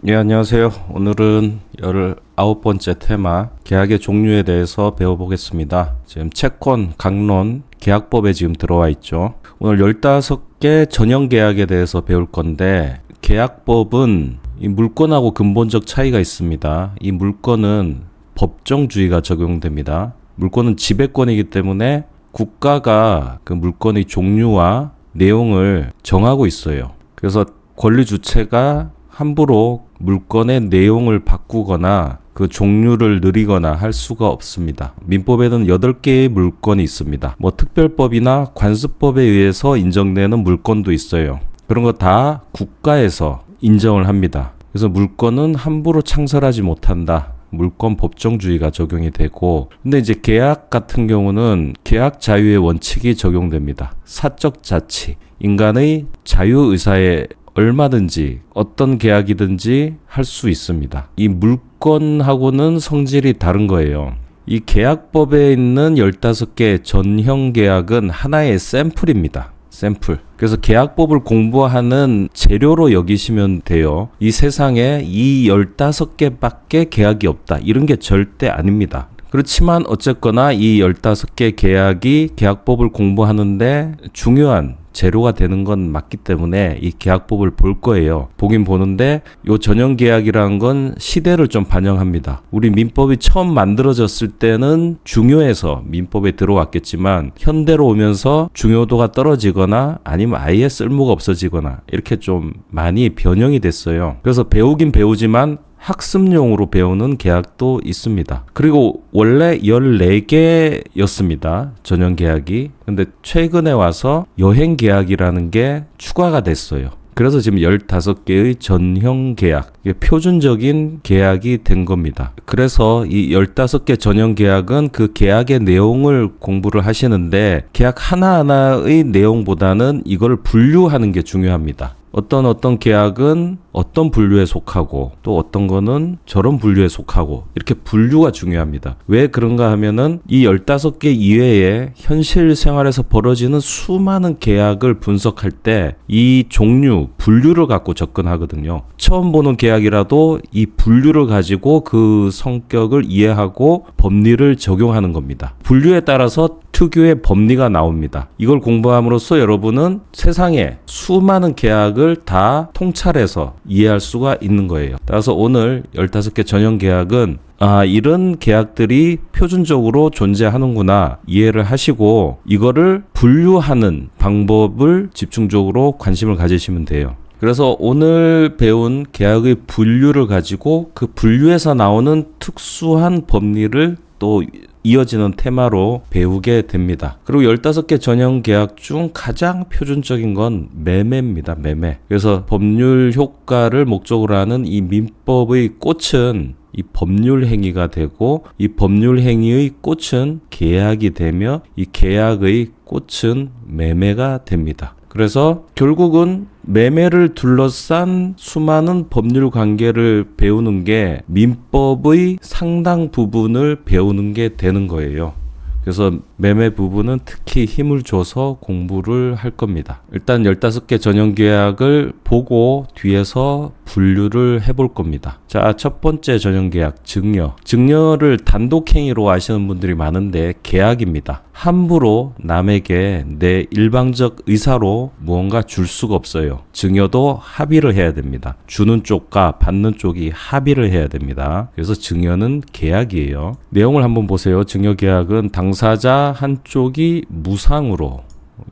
네, 안녕하세요. 오늘은 19번째 테마 계약의 종류에 대해서 배워보겠습니다. 지금 채권, 강론, 계약법에 지금 들어와 있죠. 오늘 15개 전형 계약에 대해서 배울 건데 계약법은 이 물건하고 근본적 차이가 있습니다. 이 물건은 법정주의가 적용됩니다. 물건은 지배권이기 때문에 국가가 그 물건의 종류와 내용을 정하고 있어요. 그래서 권리 주체가 함부로 물건의 내용을 바꾸거나 그 종류를 늘리거나 할 수가 없습니다. 민법에는 8개의 물건이 있습니다. 특별법이나 관습법에 의해서 인정되는 물건도 있어요. 그런 거 다 국가에서 인정을 합니다. 그래서 물건은 함부로 창설하지 못한다. 물권 법정주의가 적용이 되고, 근데 이제 계약 같은 경우는 계약 자유의 원칙이 적용됩니다. 사적 자치, 인간의 자유의사에 얼마든지 어떤 계약이든지 할 수 있습니다. 이 물건하고는 성질이 다른 거예요. 이 계약법에 있는 15개 전형 계약은 하나의 샘플입니다. 샘플. 그래서 계약법을 공부하는 재료로 여기시면 돼요. 이 세상에 이 15개밖에 계약이 없다. 이런 게 절대 아닙니다. 그렇지만 어쨌거나 이 15개 계약이 계약법을 공부하는데 중요한 재료가 되는 건 맞기 때문에 이 계약법을 볼 거예요. 보긴 보는데 요 전형 계약이라는 건 시대를 좀 반영합니다. 우리 민법이 처음 만들어졌을 때는 중요해서 민법에 들어왔겠지만 현대로 오면서 중요도가 떨어지거나 아니면 아예 쓸모가 없어지거나 이렇게 좀 많이 변형이 됐어요. 그래서 배우긴 배우지만 학습용으로 배우는 계약도 있습니다. 그리고 원래 14개였습니다. 전형 계약이. 근데 최근에 와서 여행 계약이라는 게 추가가 됐어요. 그래서 지금 15개의 전형 계약, 이게 표준적인 계약이 된 겁니다. 그래서 이 15개 전형 계약은 그 계약의 내용을 공부를 하시는데 계약 하나하나의 내용보다는 이걸 분류하는 게 중요합니다. 어떤 계약은 어떤 분류에 속하고 또 어떤 거는 저런 분류에 속하고 이렇게 분류가 중요합니다. 왜 그런가 하면은 이 15개 이외에 현실 생활에서 벌어지는 수많은 계약을 분석할 때 이 종류, 분류를 갖고 접근하거든요. 처음 보는 계약이라도 이 분류를 가지고 그 성격을 이해하고 법리를 적용하는 겁니다. 분류에 따라서 특유의 법리가 나옵니다. 이걸 공부함으로써 여러분은 세상에 수많은 계약을 다 통찰해서 이해할 수가 있는 거예요. 따라서 오늘 15개 전형 계약은 이런 계약들이 표준적으로 존재하는구나 이해를 하시고 이거를 분류하는 방법을 집중적으로 관심을 가지시면 돼요. 그래서 오늘 배운 계약의 분류를 가지고 그 분류에서 나오는 특수한 법리를 또 이어지는 테마로 배우게 됩니다. 그리고 15개 전형 계약 중 가장 표준적인 건 매매입니다. 매매. 그래서 법률 효과를 목적으로 하는 이 민법의 꽃은 이 법률 행위가 되고 이 법률 행위의 꽃은 계약이 되며 이 계약의 꽃은 매매가 됩니다. 그래서 결국은 매매를 둘러싼 수많은 법률 관계를 배우는 게 민법의 상당 부분을 배우는 게 되는 거예요. 그래서 매매 부분은 특히 힘을 줘서 공부를 할 겁니다. 일단 15개 전형 계약을 보고 뒤에서 분류를 해볼 겁니다. 자, 첫 번째 전형 계약, 증여. 증여를 단독행위로 아시는 분들이 많은데 계약입니다. 함부로 남에게 내 일방적 의사로 무언가 줄 수가 없어요. 증여도 합의를 해야 됩니다. 주는 쪽과 받는 쪽이 합의를 해야 됩니다. 그래서 증여는 계약이에요. 내용을 한번 보세요. 증여 계약은 당사자 한쪽이 무상으로,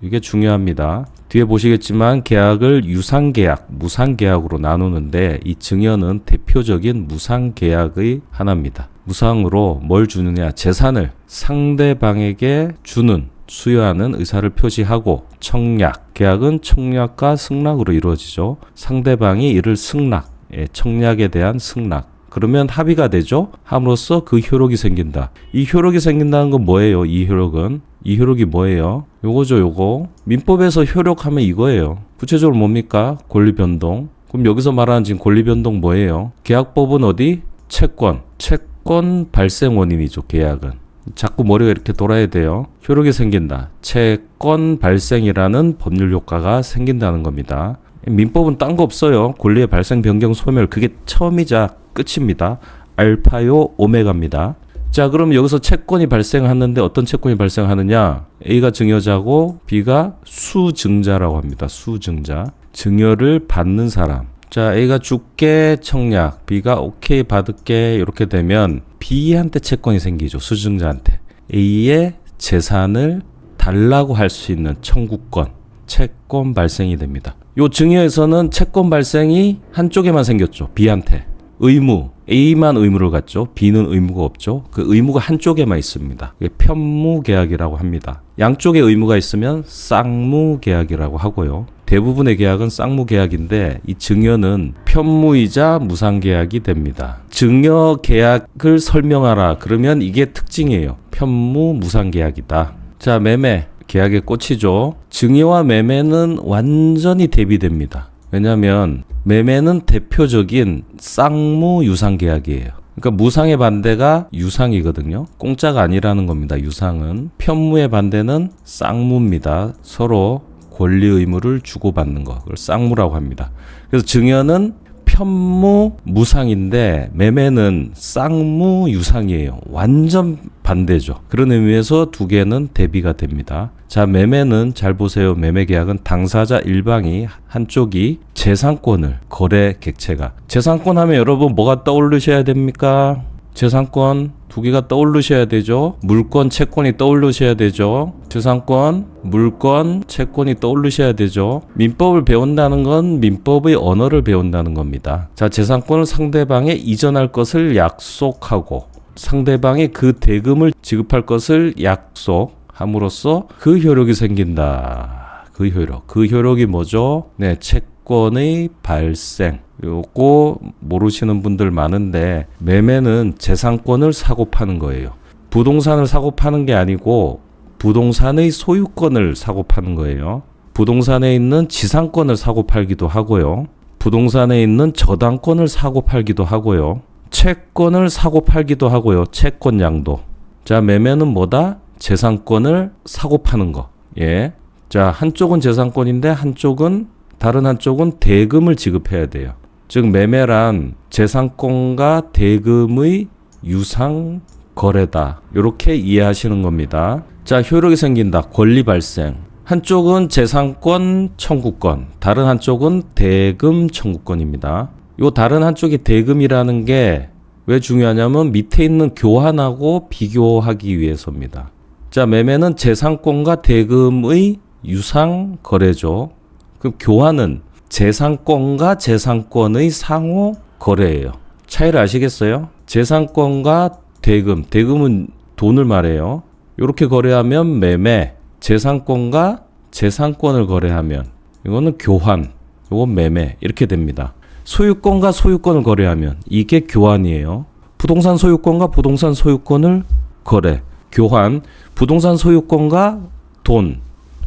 이게 중요합니다. 뒤에 보시겠지만 계약을 유상계약, 무상계약으로 나누는데 이 증여는 대표적인 무상계약의 하나입니다. 무상으로 뭘 주느냐? 재산을 상대방에게 주는, 수여하는 의사를 표시하고 청약, 계약은 청약과 승낙으로 이루어지죠. 상대방이 이를 승낙, 청약에 대한 승낙. 그러면 합의가 되죠. 함으로써 그 효력이 생긴다. 이 효력이 생긴다는 건 뭐예요? 이 효력이 뭐예요? 요거죠, 요거. 민법에서 효력하면 이거예요. 구체적으로 뭡니까? 권리변동. 그럼 여기서 말하는 지금 권리변동 뭐예요? 계약법은 어디? 채권 발생 원인이죠, 계약은. 자꾸 머리가 이렇게 돌아야 돼요. 효력이 생긴다. 채권 발생이라는 법률 효과가 생긴다는 겁니다. 민법은 딴 거 없어요. 권리의 발생, 변경, 소멸. 그게 처음이자 끝입니다. 알파요 오메가입니다. 자, 그럼 여기서 채권이 발생하는데 어떤 채권이 발생하느냐? A가 증여자고 B가 수증자라고 합니다. 수증자. 증여를 받는 사람. 자, A가 줄게 청약, B가 오케이 받을게 이렇게 되면 B한테 채권이 생기죠. 수증자한테. A의 재산을 달라고 할 수 있는 청구권, 채권 발생이 됩니다. 요 증여에서는 채권 발생이 한쪽에만 생겼죠. B한테. 의무, A만 의무를 갖죠. B는 의무가 없죠. 그 의무가 한쪽에만 있습니다. 편무계약이라고 합니다. 양쪽에 의무가 있으면 쌍무계약이라고 하고요. 대부분의 계약은 쌍무계약인데 이 증여는 편무이자 무상계약이 됩니다. 증여계약을 설명하라. 그러면 이게 특징이에요. 편무 무상계약이다. 자, 매매. 계약의 꽃이죠. 증여와 매매는 완전히 대비됩니다. 왜냐하면 매매는 대표적인 쌍무 유상 계약이에요. 그러니까 무상의 반대가 유상이거든요. 공짜가 아니라는 겁니다. 유상은. 편무의 반대는 쌍무입니다. 서로 권리 의무를 주고받는 거. 그걸 쌍무라고 합니다. 그래서 증여는 편무 무상인데 매매는 쌍무 유상이에요. 완전 반대죠. 그런 의미에서 두 개는 대비가 됩니다. 자, 매매는 잘 보세요. 매매 계약은 당사자 일방이 한쪽이 재산권을 거래 객체가 재산권 하면 여러분 뭐가 떠오르셔야 됩니까? 재산권 두 개가 떠오르셔야 되죠. 물권, 채권이 떠오르셔야 되죠. 재산권, 물권, 채권이 떠오르셔야 되죠. 민법을 배운다는 건 민법의 언어를 배운다는 겁니다. 자, 재산권을 상대방에 이전할 것을 약속하고 상대방이 그 대금을 지급할 것을 약속함으로써 그 효력이 생긴다. 그 효력. 그 효력이 뭐죠? 네, 채권의 발생. 요거 모르시는 분들 많은데 매매는 재산권을 사고 파는 거예요. 부동산을 사고 파는 게 아니고 부동산의 소유권을 사고 파는 거예요. 부동산에 있는 지상권을 사고 팔기도 하고요. 부동산에 있는 저당권을 사고 팔기도 하고요. 채권을 사고 팔기도 하고요. 채권량도. 자, 매매는 뭐다? 재산권을 사고 파는 거. 예. 자, 한쪽은 재산권인데 다른 한쪽은 대금을 지급해야 돼요. 즉 매매란 재산권과 대금의 유상 거래다. 이렇게 이해하시는 겁니다. 자, 효력이 생긴다. 권리 발생. 한쪽은 재산권 청구권, 다른 한쪽은 대금 청구권입니다. 요 다른 한쪽이 대금이라는 게 왜 중요하냐면 밑에 있는 교환하고 비교하기 위해서입니다. 자, 매매는 재산권과 대금의 유상 거래죠. 그럼 교환은 재산권과 재산권의 상호 거래예요. 차이를 아시겠어요? 재산권과 대금은 돈을 말해요. 이렇게 거래하면 매매, 재산권과 재산권을 거래하면 이거는 교환, 이건 매매 이렇게 됩니다. 소유권과 소유권을 거래하면 이게 교환이에요. 부동산 소유권과 부동산 소유권을 거래, 교환, 부동산 소유권과 돈,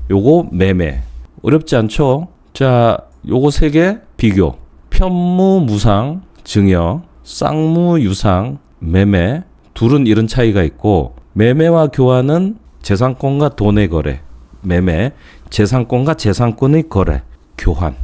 요거 매매. 어렵지 않죠? 자, 요거 세 개 비교. 편무 무상, 증여, 쌍무 유상, 매매. 둘은 이런 차이가 있고 매매와 교환은 재산권과 돈의 거래, 매매, 재산권과 재산권의 거래, 교환.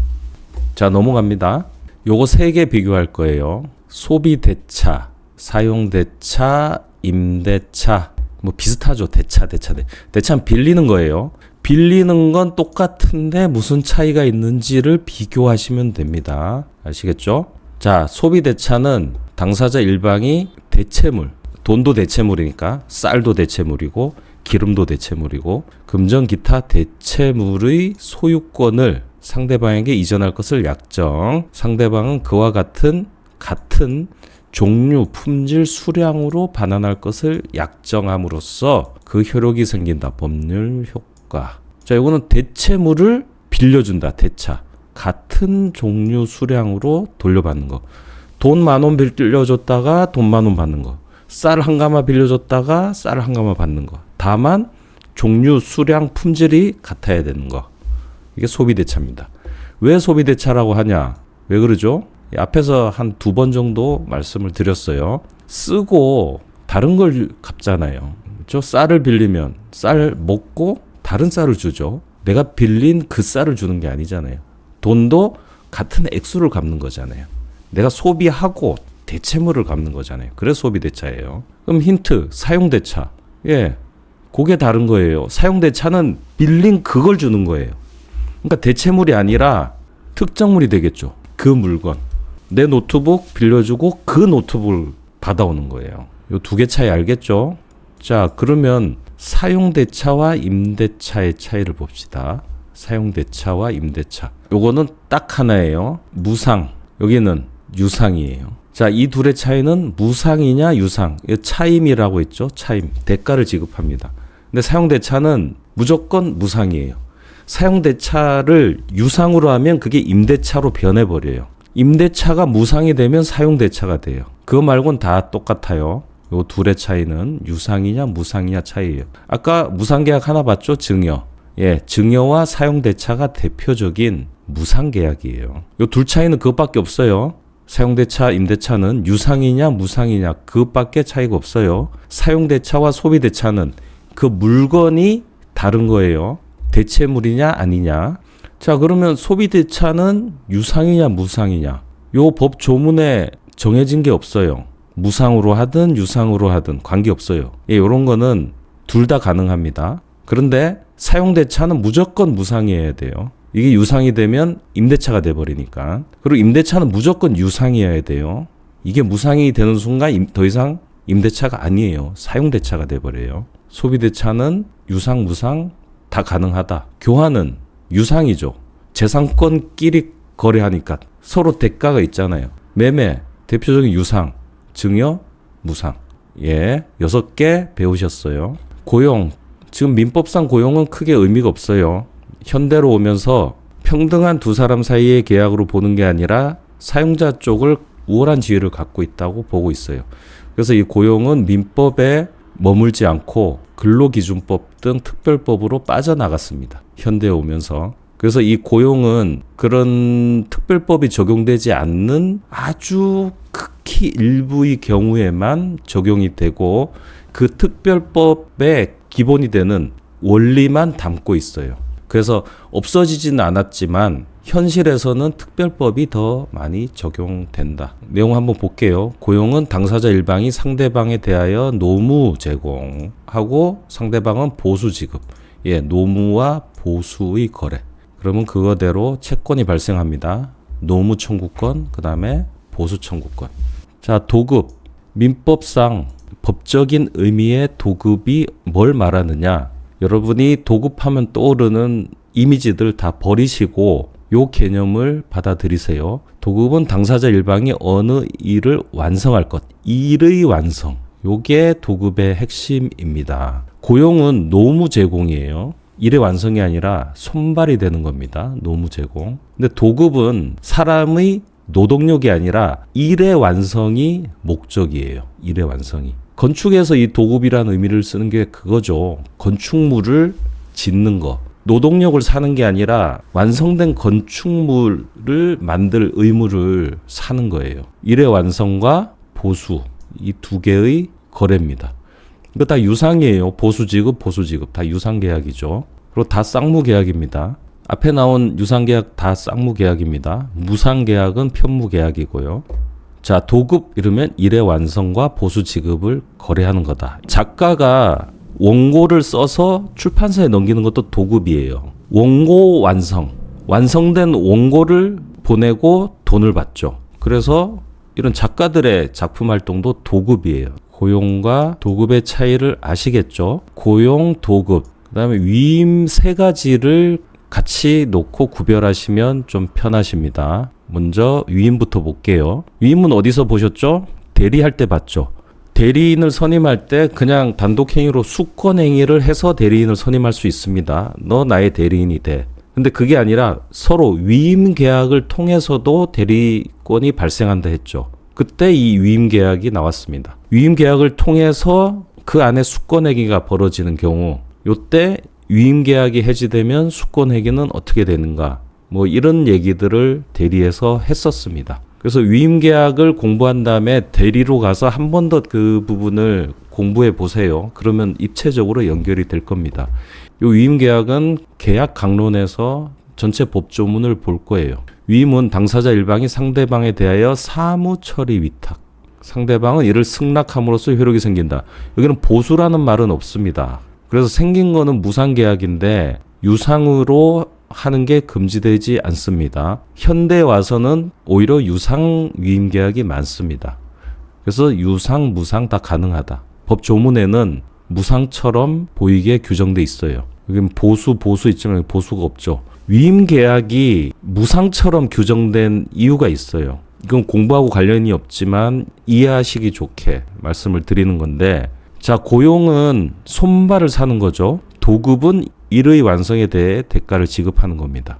자, 넘어갑니다. 요거 세 개 비교할 거예요. 소비대차, 사용대차, 임대차. 뭐 비슷하죠. 대차는 빌리는 거예요. 빌리는 건 똑같은데 무슨 차이가 있는지를 비교하시면 됩니다. 아시겠죠? 자, 소비대차는 당사자 일방이 대체물, 돈도 대체물이니까 쌀도 대체물이고 기름도 대체물이고 금전 기타 대체물의 소유권을 상대방에게 이전할 것을 약정. 상대방은 그와 같은 종류, 품질, 수량으로 반환할 것을 약정함으로써 그 효력이 생긴다. 법률 효과. 자, 이거는 대체물을 빌려준다. 대차. 같은 종류, 수량으로 돌려받는 거. 돈 10,000원 빌려줬다가 돈 10,000원 받는 거. 쌀 한 가마 빌려줬다가 쌀 한 가마 받는 거. 다만 종류, 수량, 품질이 같아야 되는 거. 이게 소비대차입니다. 왜 소비대차라고 하냐? 왜 그러죠? 앞에서 한 2번 정도 말씀을 드렸어요. 쓰고 다른 걸 갚잖아요. 그렇죠? 쌀을 빌리면 쌀 먹고 다른 쌀을 주죠. 내가 빌린 그 쌀을 주는 게 아니잖아요. 돈도 같은 액수를 갚는 거잖아요. 내가 소비하고 대체물을 갚는 거잖아요. 그래서 소비대차예요. 그럼 힌트, 사용대차. 예, 그게 다른 거예요. 사용대차는 빌린 그걸 주는 거예요. 그러니까 대체물이 아니라 특정물이 되겠죠. 그 물건. 내 노트북 빌려주고 그 노트북을 받아오는 거예요. 요 두 개 차이 알겠죠? 자, 그러면 사용대차와 임대차의 차이를 봅시다. 사용대차와 임대차. 요거는 딱 하나예요. 무상. 여기는 유상이에요. 자, 이 둘의 차이는 무상이냐 유상. 차임이라고 했죠. 차임. 대가를 지급합니다. 근데 사용대차는 무조건 무상이에요. 사용대차를 유상으로 하면 그게 임대차로 변해버려요. 임대차가 무상이 되면 사용대차가 돼요. 그거 말고는 다 똑같아요. 요 둘의 차이는 유상이냐 무상이냐 차이예요. 아까 무상계약 하나 봤죠? 증여. 예, 증여와 사용대차가 대표적인 무상계약이에요. 요 둘 차이는 그것밖에 없어요. 사용대차, 임대차는 유상이냐 무상이냐 그것밖에 차이가 없어요. 사용대차와 소비대차는 그 물건이 다른 거예요. 대체물이냐 아니냐. 자, 그러면 소비대차는 유상이냐 무상이냐. 요 법 조문에 정해진 게 없어요. 무상으로 하든 유상으로 하든 관계없어요. 예, 요런 거는 둘 다 가능합니다. 그런데 사용대차는 무조건 무상이어야 돼요. 이게 유상이 되면 임대차가 돼버리니까. 그리고 임대차는 무조건 유상이어야 돼요. 이게 무상이 되는 순간 더 이상 임대차가 아니에요. 사용대차가 돼버려요. 소비대차는 유상, 무상 다 가능하다. 교환은 유상이죠. 재산권끼리 거래하니까 서로 대가가 있잖아요. 매매, 대표적인 유상, 증여, 무상. 예, 6개 배우셨어요. 고용, 지금 민법상 고용은 크게 의미가 없어요. 현대로 오면서 평등한 두 사람 사이의 계약으로 보는 게 아니라 사용자 쪽을 우월한 지위를 갖고 있다고 보고 있어요. 그래서 이 고용은 민법에 머물지 않고 근로기준법 등 특별법으로 빠져나갔습니다. 현대에 오면서. 그래서 이 고용은 그런 특별법이 적용되지 않는 아주 극히 일부의 경우에만 적용이 되고 그 특별법의 기본이 되는 원리만 담고 있어요. 그래서 없어지지는 않았지만 현실에서는 특별법이 더 많이 적용된다. 내용 한번 볼게요. 고용은 당사자 일방이 상대방에 대하여 노무 제공하고 상대방은 보수 지급. 예, 노무와 보수의 거래. 그러면 그거대로 채권이 발생합니다. 노무 청구권, 그 다음에 보수 청구권. 자, 도급. 민법상 법적인 의미의 도급이 뭘 말하느냐. 여러분이 도급하면 떠오르는 이미지들 다 버리시고 요 개념을 받아들이세요. 도급은 당사자 일방이 어느 일을 완성할 것. 일의 완성. 요게 도급의 핵심입니다. 고용은 노무 제공이에요. 일의 완성이 아니라 손발이 되는 겁니다. 노무 제공. 근데 도급은 사람의 노동력이 아니라 일의 완성이 목적이에요. 일의 완성이. 건축에서 이 도급이라는 의미를 쓰는 게 그거죠. 건축물을 짓는 거. 노동력을 사는 게 아니라 완성된 건축물을 만들 의무를 사는 거예요. 일의 완성과 보수. 이 두 개의 거래입니다. 이거 다 유상이에요. 보수지급, 보수지급. 다 유상계약이죠. 그리고 다 쌍무계약입니다. 앞에 나온 유상계약 다 쌍무계약입니다. 무상계약은 편무계약이고요. 자, 도급 이러면 일의 완성과 보수지급을 거래하는 거다. 작가가 원고를 써서 출판사에 넘기는 것도 도급이에요. 원고 완성. 완성된 원고를 보내고 돈을 받죠. 그래서 이런 작가들의 작품 활동도 도급이에요. 고용과 도급의 차이를 아시겠죠? 고용, 도급, 그 다음에 위임 세 가지를 같이 놓고 구별하시면 좀 편하십니다. 먼저 위임부터 볼게요. 위임은 어디서 보셨죠? 대리할 때 봤죠. 대리인을 선임할 때 그냥 단독행위로 수권행위를 해서 대리인을 선임할 수 있습니다. 너 나의 대리인이 돼. 근데 그게 아니라 서로 위임 계약을 통해서도 대리권이 발생한다 했죠. 그때 이 위임 계약이 나왔습니다. 위임 계약을 통해서 그 안에 수권행위가 벌어지는 경우, 요때 위임 계약이 해지되면 수권행위는 어떻게 되는가? 뭐 이런 얘기들을 대리에서 했었습니다. 그래서 위임 계약을 공부한 다음에 대리로 가서 한 번 더 그 부분을 공부해 보세요. 그러면 입체적으로 연결이 될 겁니다. 이 위임 계약은 계약 강론에서 전체 법조문을 볼 거예요. 위임은 당사자 일방이 상대방에 대하여 사무 처리 위탁. 상대방은 이를 승낙함으로써 효력이 생긴다. 여기는 보수라는 말은 없습니다. 그래서 생긴 거는 무상계약인데 유상으로 하는 게 금지되지 않습니다. 현대에 와서는 오히려 유상 위임계약이 많습니다. 그래서 유상, 무상 다 가능하다. 법조문에는 무상처럼 보이게 규정돼 있어요. 여기 보수 있지만 보수가 없죠. 위임계약이 무상처럼 규정된 이유가 있어요. 이건 공부하고 관련이 없지만 이해하시기 좋게 말씀을 드리는 건데, 자, 고용은 손발을 사는 거죠. 도급은 일의 완성에 대해 대가를 지급하는 겁니다.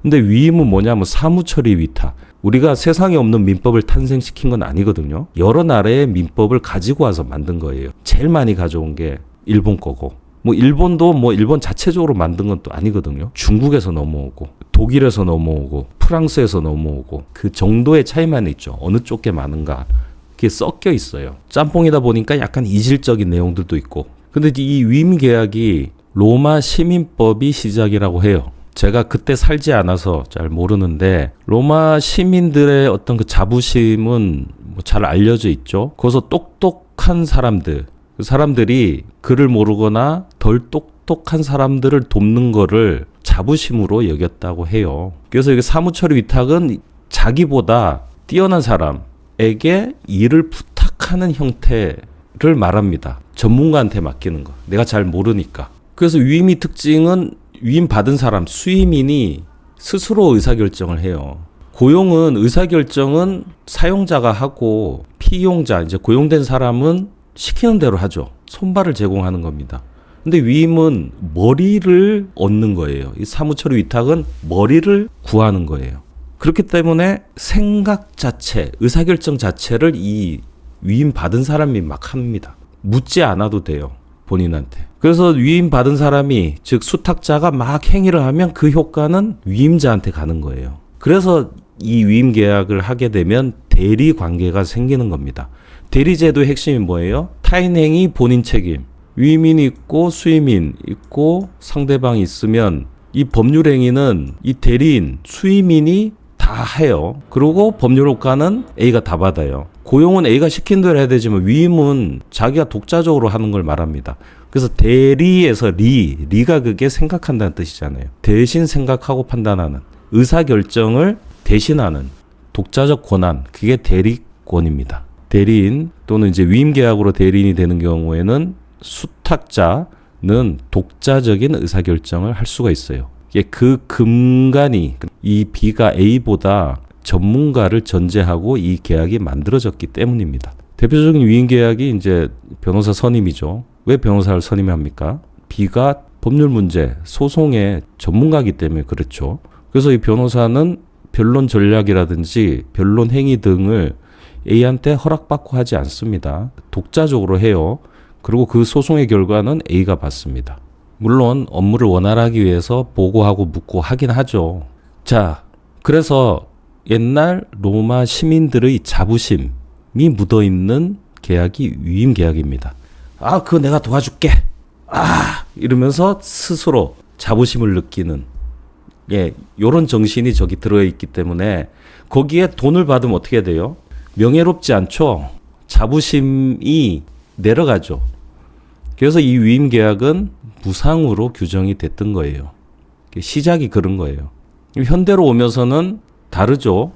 근데 위임은 뭐냐면 사무처리 위탁. 우리가 세상에 없는 민법을 탄생시킨 건 아니거든요. 여러 나라의 민법을 가지고 와서 만든 거예요. 제일 많이 가져온 게 일본 거고, 일본도 일본 자체적으로 만든 건 또 아니거든요. 중국에서 넘어오고, 독일에서 넘어오고, 프랑스에서 넘어오고, 그 정도의 차이만 있죠. 어느 쪽에 많은가. 그게 섞여 있어요. 짬뽕이다 보니까 약간 이질적인 내용들도 있고. 근데 이 위임계약이 로마 시민법이 시작이라고 해요. 제가 그때 살지 않아서 잘 모르는데, 로마 시민들의 어떤 그 자부심은 잘 알려져 있죠. 거기서 똑똑한 사람들, 그 사람들이 글을 모르거나 덜 똑똑한 사람들을 돕는 거를 자부심으로 여겼다고 해요. 그래서 이게 사무처리 위탁은 자기보다 뛰어난 사람에게 일을 부탁하는 형태를 말합니다. 전문가한테 맡기는 거. 내가 잘 모르니까. 그래서 위임의 특징은 위임 받은 사람, 수임인이 스스로 의사결정을 해요. 고용은 의사결정은 사용자가 하고, 피용자, 이제 고용된 사람은 시키는 대로 하죠. 손발을 제공하는 겁니다. 근데 위임은 머리를 얻는 거예요. 이 사무처리 위탁은 머리를 구하는 거예요. 그렇기 때문에 생각 자체, 의사결정 자체를 이 위임 받은 사람이 막 합니다. 묻지 않아도 돼요. 본인한테. 그래서 위임 받은 사람이, 즉 수탁자가 막 행위를 하면 그 효과는 위임자한테 가는 거예요. 그래서 이 위임 계약을 하게 되면 대리 관계가 생기는 겁니다. 대리제도의 핵심이 뭐예요? 타인 행위 본인 책임. 위임인이 있고 수임인 있고 상대방이 있으면 이 법률 행위는 이 대리인, 수임인이 다 해요. 그리고 법률 효과는 A가 다 받아요. 고용은 A가 시킨 대로 해야 되지만 위임은 자기가 독자적으로 하는 걸 말합니다. 그래서 대리에서 리가 그게 생각한다는 뜻이잖아요. 대신 생각하고 판단하는, 의사결정을 대신하는 독자적 권한, 그게 대리권입니다. 대리인 또는 이제 위임계약으로 대리인이 되는 경우에는 수탁자는 독자적인 의사결정을 할 수가 있어요. 그 근간이, 이 B가 A보다 전문가를 전제하고 이 계약이 만들어졌기 때문입니다. 대표적인 위임계약이 이제 변호사 선임이죠. 왜 변호사를 선임합니까? B가 법률 문제, 소송의 전문가이기 때문에 그렇죠. 그래서 이 변호사는 변론 전략이라든지 변론 행위 등을 A한테 허락받고 하지 않습니다. 독자적으로 해요. 그리고 그 소송의 결과는 A가 받습니다. 물론 업무를 원활하기 위해서 보고하고 묻고 하긴 하죠. 자, 그래서 옛날 로마 시민들의 자부심이 묻어있는 계약이 위임계약입니다. 아, 그거 내가 도와줄게. 이러면서 스스로 자부심을 느끼는, 요런 정신이 저기 들어있기 때문에 거기에 돈을 받으면 어떻게 돼요? 명예롭지 않죠? 자부심이 내려가죠. 그래서 이 위임계약은 무상으로 규정이 됐던 거예요. 시작이 그런 거예요. 현대로 오면서는 다르죠.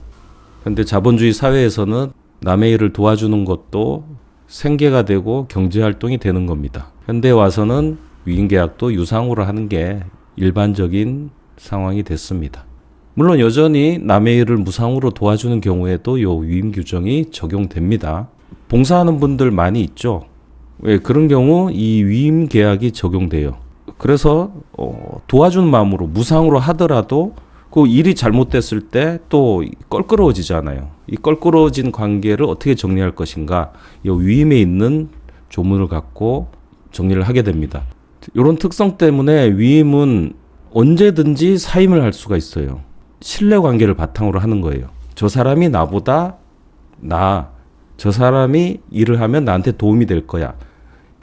현대 자본주의 사회에서는 남의 일을 도와주는 것도 생계가 되고 경제활동이 되는 겁니다. 현대에 와서는 위임계약도 유상으로 하는 게 일반적인 상황이 됐습니다. 물론 여전히 남의 일을 무상으로 도와주는 경우에도 이 위임 규정이 적용됩니다. 봉사하는 분들 많이 있죠. 왜 그런 경우 이 위임 계약이 적용돼요. 그래서 도와주는 마음으로 무상으로 하더라도 그 일이 잘못됐을 때 또 껄끄러워지잖아요. 이 껄끄러워진 관계를 어떻게 정리할 것인가, 이 위임에 있는 조문을 갖고 정리를 하게 됩니다. 이런 특성 때문에 위임은 언제든지 사임을 할 수가 있어요. 신뢰관계를 바탕으로 하는 거예요. 저 사람이 나보다 저 사람이 일을 하면 나한테 도움이 될 거야.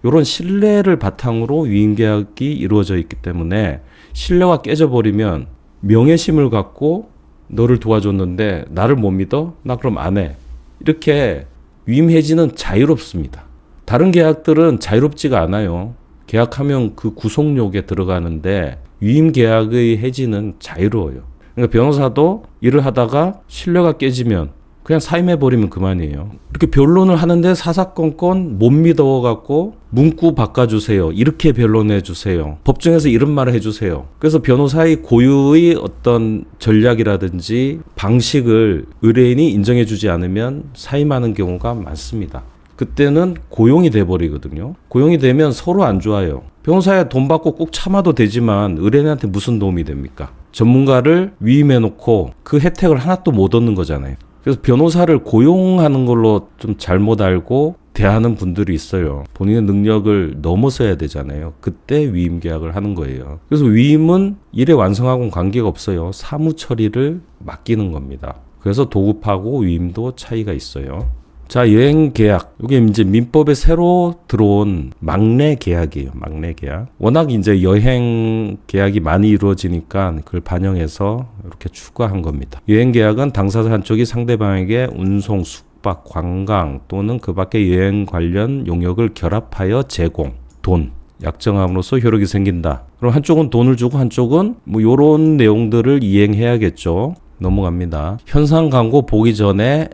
이런 신뢰를 바탕으로 위임계약이 이루어져 있기 때문에 신뢰가 깨져버리면 명예심을 갖고 너를 도와줬는데 나를 못 믿어? 나 그럼 안 해. 이렇게 위임 해지는 자유롭습니다. 다른 계약들은 자유롭지가 않아요. 계약하면 그 구속력에 들어가는데 위임 계약의 해지는 자유로워요. 그러니까 변호사도 일을 하다가 신뢰가 깨지면 그냥 사임해버리면 그만이에요. 이렇게 변론을 하는데 사사건건 못 믿어갖고 문구 바꿔주세요. 이렇게 변론해주세요. 법정에서 이런 말을 해주세요. 그래서 변호사의 고유의 어떤 전략이라든지 방식을 의뢰인이 인정해주지 않으면 사임하는 경우가 많습니다. 그때는 고용이 돼버리거든요. 고용이 되면 서로 안 좋아요. 변호사에 돈 받고 꾹 참아도 되지만 의뢰인한테 무슨 도움이 됩니까? 전문가를 위임해놓고 그 혜택을 하나도 못 얻는 거잖아요. 그래서 변호사를 고용하는 걸로 좀 잘못 알고 대하는 분들이 있어요. 본인의 능력을 넘어서야 되잖아요. 그때 위임 계약을 하는 거예요. 그래서 위임은 일의 완성하고는 관계가 없어요. 사무 처리를 맡기는 겁니다. 그래서 도급하고 위임도 차이가 있어요. 자, 여행 계약. 이게 이제 민법에 새로 들어온 막내 계약이에요. 막내 계약. 워낙 이제 여행 계약이 많이 이루어지니까 그걸 반영해서 이렇게 추가한 겁니다. 여행 계약은 당사자 한쪽이 상대방에게 운송, 숙박, 관광 또는 그 밖의 여행 관련 용역을 결합하여 제공, 돈, 약정함으로써 효력이 생긴다. 그럼 한쪽은 돈을 주고 한쪽은 뭐 요런 내용들을 이행해야겠죠. 넘어갑니다. 현상 광고 보기 전에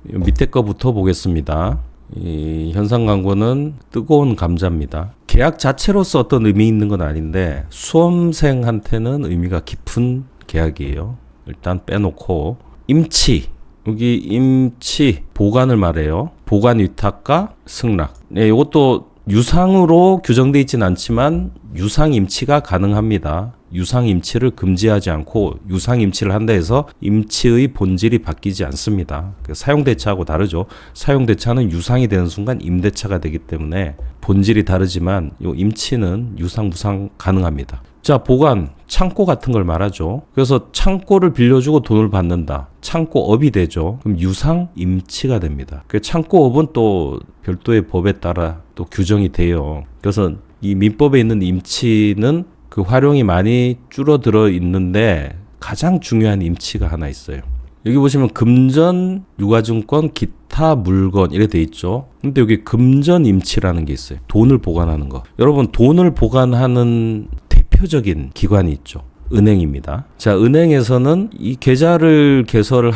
밑에 거부터 보겠습니다. 이 현상 광고는 뜨거운 감자입니다. 계약 자체로서 어떤 의미 있는 건 아닌데 수험생한테는 의미가 깊은 계약이에요. 일단 빼놓고 임치, 여기 임치 보관을 말해요. 보관 위탁과 승낙. 네, 이것도 유상으로 규정되어 있진 않지만 유상 임치가 가능합니다. 유상 임치를 금지하지 않고 유상 임치를 한다 해서 임치의 본질이 바뀌지 않습니다. 사용대차하고 다르죠. 사용대차는 유상이 되는 순간 임대차가 되기 때문에 본질이 다르지만 이 임치는 유상 무상 가능합니다. 자, 보관, 창고 같은 걸 말하죠. 그래서 창고를 빌려주고 돈을 받는다. 창고업이 되죠. 그럼 유상 임치가 됩니다. 그 창고업은 또 별도의 법에 따라 또 규정이 돼요. 그래서 이 민법에 있는 임치는 그 활용이 많이 줄어들어 있는데 가장 중요한 임치가 하나 있어요. 여기 보시면 금전, 유가증권, 기타 물건 이렇게 돼 있죠. 근데 여기 금전 임치라는 게 있어요. 돈을 보관하는 거. 여러분, 돈을 보관하는 대표적인 기관이 있죠. 은행입니다. 자, 은행에서는 이 계좌를 개설을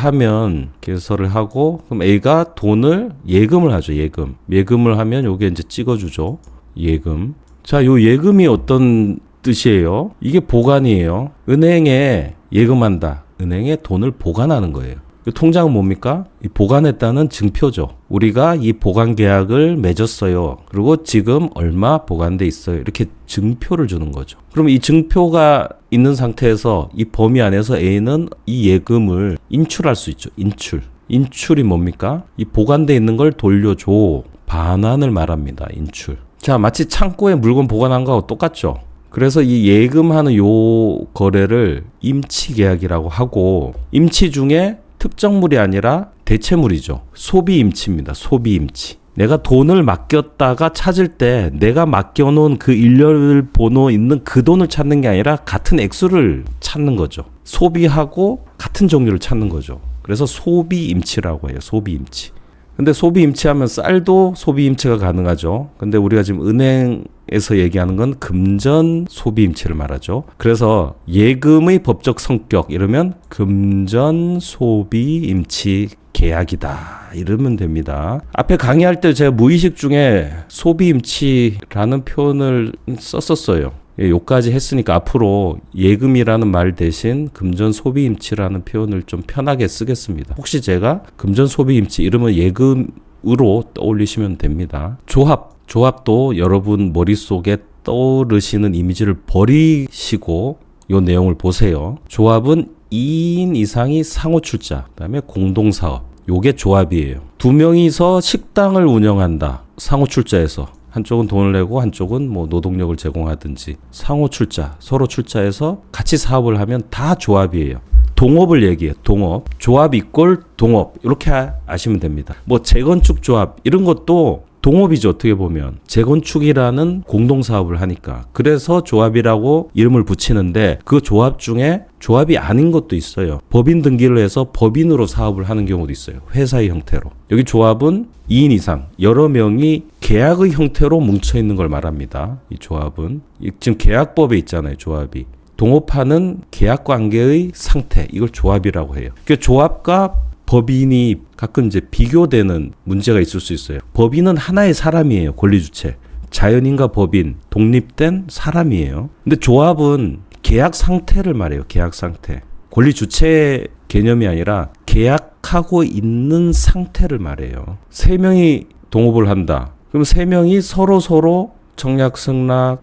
하고 그럼 A가 돈을 예금을 하죠. 예금을 하면 요게 이제 찍어주죠. 예금. 자, 요 예금이 어떤 뜻이에요? 이게 보관이에요. 은행에 예금한다. 은행에 돈을 보관하는 거예요. 통장은 뭡니까? 이 보관했다는 증표죠. 우리가 이 보관 계약을 맺었어요. 그리고 지금 얼마 보관돼 있어요. 이렇게 증표를 주는 거죠. 그럼 이 증표가 있는 상태에서 이 범위 안에서 A는 이 예금을 인출할 수 있죠. 인출이 뭡니까? 이 보관돼 있는 걸 돌려줘. 반환을 말합니다. 인출. 자, 마치 창고에 물건 보관한 거하고 똑같죠. 그래서 이 예금하는 요 거래를 임치계약이라고 하고 임치 중에 특정물이 아니라 대체물이죠. 소비임치입니다. 소비임치. 내가 돈을 맡겼다가 찾을 때 내가 맡겨놓은 그 일렬번호 있는 그 돈을 찾는 게 아니라 같은 액수를 찾는 거죠. 소비하고 같은 종류를 찾는 거죠. 그래서 소비임치라고 해요. 소비임치. 근데 소비임치하면 쌀도 소비임치가 가능하죠. 근데 우리가 지금 은행에서 얘기하는 건 금전 소비임치를 말하죠. 그래서 예금의 법적 성격 이러면 금전 소비임치 계약이다 이러면 됩니다. 앞에 강의할 때 제가 무의식 중에 소비임치라는 표현을 썼었어요. 요까지 했으니까 앞으로 예금이라는 말 대신 금전 소비임치라는 표현을 좀 편하게 쓰겠습니다. 혹시 제가 금전 소비임치 이러면 예금으로 떠올리시면 됩니다. 조합도 여러분 머릿속에 떠오르시는 이미지를 버리시고 요 내용을 보세요. 조합은 2인 이상이 상호 출자, 그다음에 공동사업. 요게 조합이에요. 2명이서 식당을 운영한다. 상호 출자해서. 한쪽은 돈을 내고 한쪽은 뭐 노동력을 제공하든지 상호 출자, 서로 출자해서 같이 사업을 하면 다 조합이에요. 동업을 얘기해요. 동업. 조합 이꼴 동업. 이렇게 아시면 됩니다. 뭐 재건축 조합 이런 것도 동업이죠. 어떻게 보면 재건축이라는 공동사업을 하니까. 그래서 조합이라고 이름을 붙이는데 그 조합 중에 조합이 아닌 것도 있어요. 법인 등기를 해서 법인으로 사업을 하는 경우도 있어요. 회사의 형태로. 여기 조합은 2인 이상 여러 명이 계약의 형태로 뭉쳐있는 걸 말합니다. 이 조합은 지금 계약법에 있잖아요. 조합이. 동업하는 계약관계의 상태, 이걸 조합이라고 해요. 그 조합과 법인이 가끔 이제 비교되는 문제가 있을 수 있어요. 법인은 하나의 사람이에요. 권리주체. 자연인과 법인, 독립된 사람이에요. 근데 조합은 계약 상태를 말해요. 계약 상태. 권리주체 개념이 아니라 계약하고 있는 상태를 말해요. 3명이 동업을 한다. 그럼 3명이 서로 청약승낙,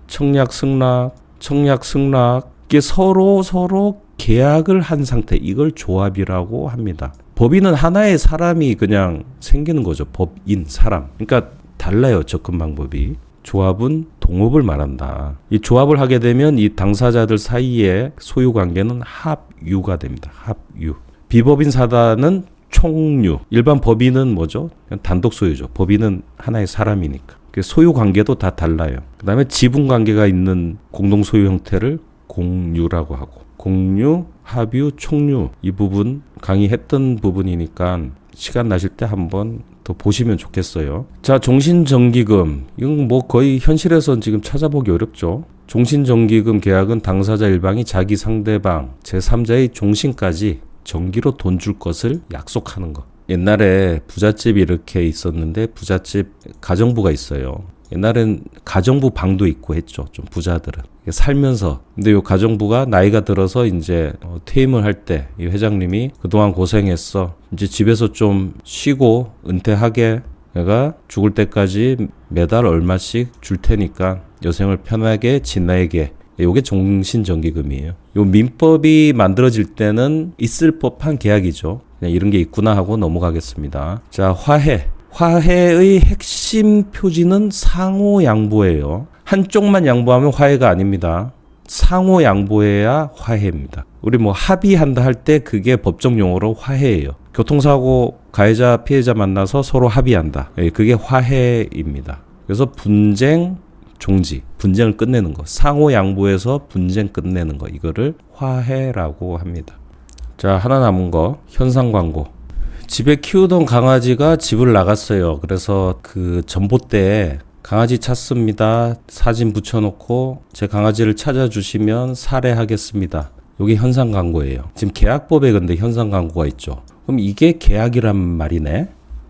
이게 서로 계약을 한 상태. 이걸 조합이라고 합니다. 법인은 하나의 사람이 그냥 생기는 거죠. 법인, 사람. 그러니까 달라요. 접근 방법이. 조합은 동업을 말한다. 이 조합을 하게 되면 이 당사자들 사이의 소유 관계는 합유가 됩니다. 합유. 비법인 사단은 총유. 일반 법인은 뭐죠? 그냥 단독 소유죠. 법인은 하나의 사람이니까. 소유 관계도 다 달라요. 그 다음에 지분 관계가 있는 공동 소유 형태를 공유라고 하고, 공유, 합유, 총유, 이 부분 강의했던 부분이니까 시간 나실 때 한번 더 보시면 좋겠어요. 자, 종신정기금. 이건 뭐 거의 현실에선 지금 찾아보기 어렵죠. 종신정기금 계약은 당사자 일방이 자기 상대방 제3자의 종신까지 정기로 돈 줄 것을 약속하는 것. 옛날에 부잣집이 이렇게 있었는데, 부잣집 가정부가 있어요. 옛날엔 가정부 방도 있고 했죠. 좀 부자들은. 살면서. 근데 요 가정부가 나이가 들어서 이제 퇴임을 할 때 이 회장님이 그동안 고생했어. 이제 집에서 좀 쉬고 은퇴하게. 내가 죽을 때까지 매달 얼마씩 줄 테니까 여생을 편하게 지내게. 요게 종신정기금이에요. 요 민법이 만들어질 때는 있을 법한 계약이죠. 그냥 이런 게 있구나 하고 넘어가겠습니다. 자, 화해. 화해의 핵심 표지는 상호 양보예요. 한쪽만 양보하면 화해가 아닙니다. 상호 양보해야 화해입니다. 우리 뭐 합의한다 할 때 그게 법정 용어로 화해예요. 교통사고 가해자 피해자 만나서 서로 합의한다. 그게 화해입니다. 그래서 분쟁 종지, 분쟁을 끝내는 거. 상호 양보해서 분쟁 끝내는 거. 이거를 화해라고 합니다. 자, 하나 남은 거. 현상 광고. 집에 키우던 강아지가 집을 나갔어요. 그래서 그 전봇대에 강아지 찾습니다. 사진 붙여놓고 제 강아지를 찾아주시면 살해하겠습니다. 이게 현상 광고예요. 지금 계약법에 근데 현상 광고가 있죠. 그럼 이게 계약이란 말이네.